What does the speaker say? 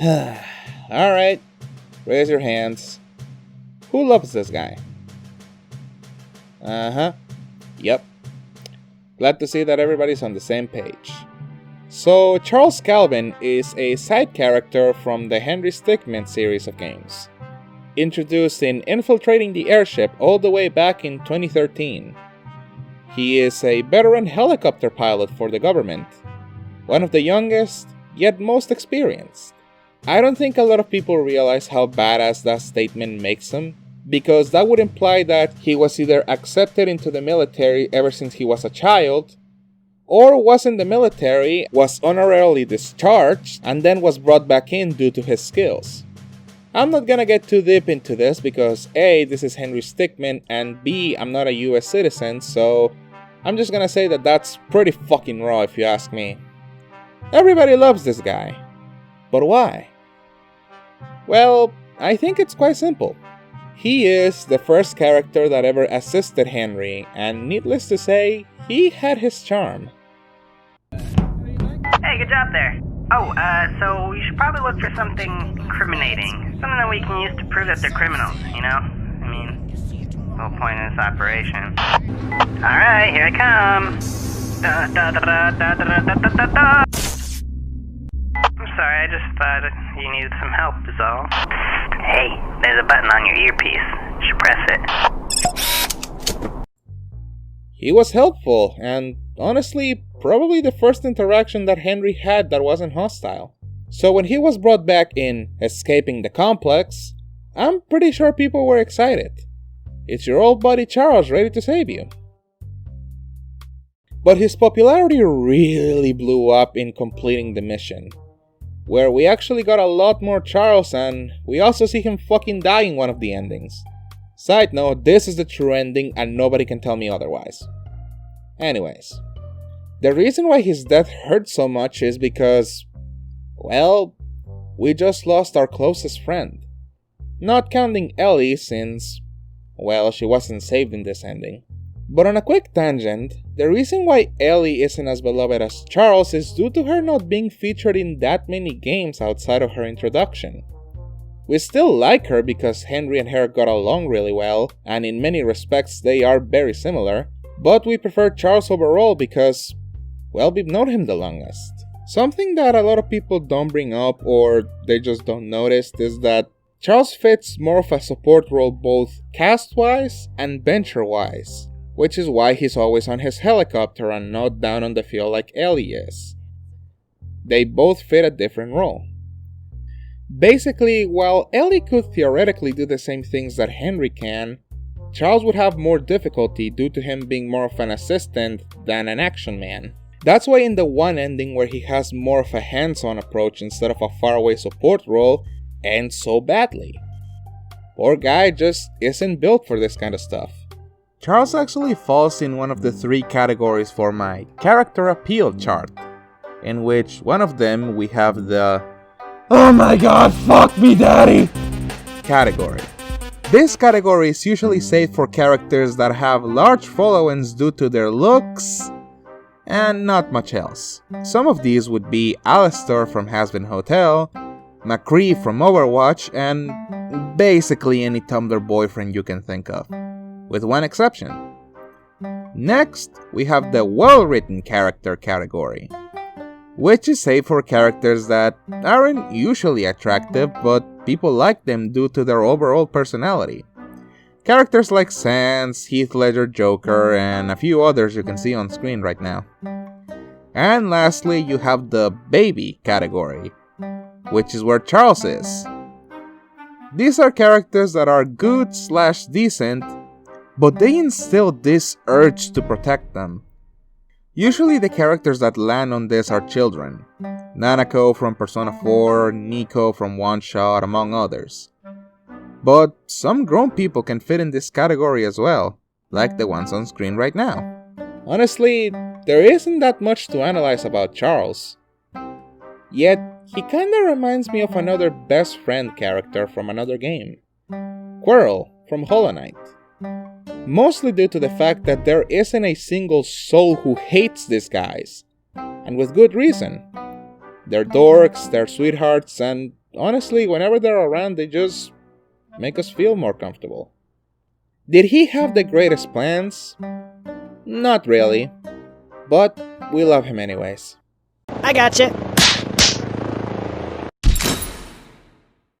Alright, raise your hands. Who loves this guy? Yep. Glad to see that everybody's on the same page. So, Charles Calvin is a side character from the Henry Stickmin series of games, introduced in Infiltrating the Airship all the way back in 2013. He is a veteran helicopter pilot for the government, one of the youngest, yet most experienced. I don't think a lot of people realize how badass that statement makes him, because that would imply that he was either accepted into the military ever since he was a child, or was in the military, was honorarily discharged, and then was brought back in due to his skills. I'm not gonna get too deep into this because A, this is Henry Stickmin, and B, I'm not a US citizen, so I'm just gonna say that that's pretty fucking raw if you ask me. Everybody loves this guy. But why? Well, I think it's quite simple. He is the first character that ever assisted Henry, and needless to say, he had his charm. Hey, good job there. Oh, so you should probably look for something incriminating. Something that we can use to prove that they're criminals, you know? I mean, the whole point of this operation. Alright, here I come. Da, da, da, da, da, da, da, da, da. I'm sorry, I just thought you needed some help is all. Hey, there's a button on your earpiece. You should press it. He was helpful, and honestly, probably the first interaction that Henry had that wasn't hostile. So when he was brought back in Escaping the Complex, I'm pretty sure people were excited. It's your old buddy Charles ready to save you. But his popularity really blew up in completing the mission, where we actually got a lot more Charles, and we also see him fucking die in one of the endings. Side note, this is the true ending and nobody can tell me otherwise. Anyways, the reason why his death hurt so much is because, well, we just lost our closest friend. Not counting Ellie since, well, she wasn't saved in this ending. But on a quick tangent, the reason why Ellie isn't as beloved as Charles is due to her not being featured in that many games outside of her introduction. We still like her because Henry and her got along really well, and in many respects they are very similar, but we prefer Charles overall because, well, we've known him the longest. Something that a lot of people don't bring up or they just don't notice is that Charles fits more of a support role both cast-wise and bencher-wise, which is why he's always on his helicopter and not down on the field like Ellie is. They both fit a different role. Basically, while Ellie could theoretically do the same things that Henry can, Charles would have more difficulty due to him being more of an assistant than an action man. That's why in the one ending where he has more of a hands-on approach instead of a faraway support role, ends so badly. Poor guy just isn't built for this kind of stuff. Charles actually falls in one of the three categories for my character appeal chart, in which one of them we have the "Oh my god, fuck me daddy" category. This category is usually saved for characters that have large followings due to their looks and not much else. Some of these would be Alistair from Hazbin Hotel, McCree from Overwatch, and basically any Tumblr boyfriend you can think of, with one exception. Next, we have the well-written character category, which is saved for characters that aren't usually attractive, but people like them due to their overall personality. Characters like Sans, Heath Ledger Joker, and a few others you can see on screen right now. And lastly, you have the baby category, which is where Charles is. These are characters that are good/decent, but they instill this urge to protect them. Usually the characters that land on this are children. Nanako from Persona 4, Nico from One Shot, among others. But some grown people can fit in this category as well, like the ones on screen right now. Honestly, there isn't that much to analyze about Charles. Yet, he kinda reminds me of another best friend character from another game. Quirrell from Hollow Knight. Mostly due to the fact that there isn't a single soul who hates these guys, and with good reason. They're dorks, they're sweethearts, and honestly, whenever they're around, they just make us feel more comfortable. Did he have the greatest plans? Not really. But we love him anyways. I gotcha.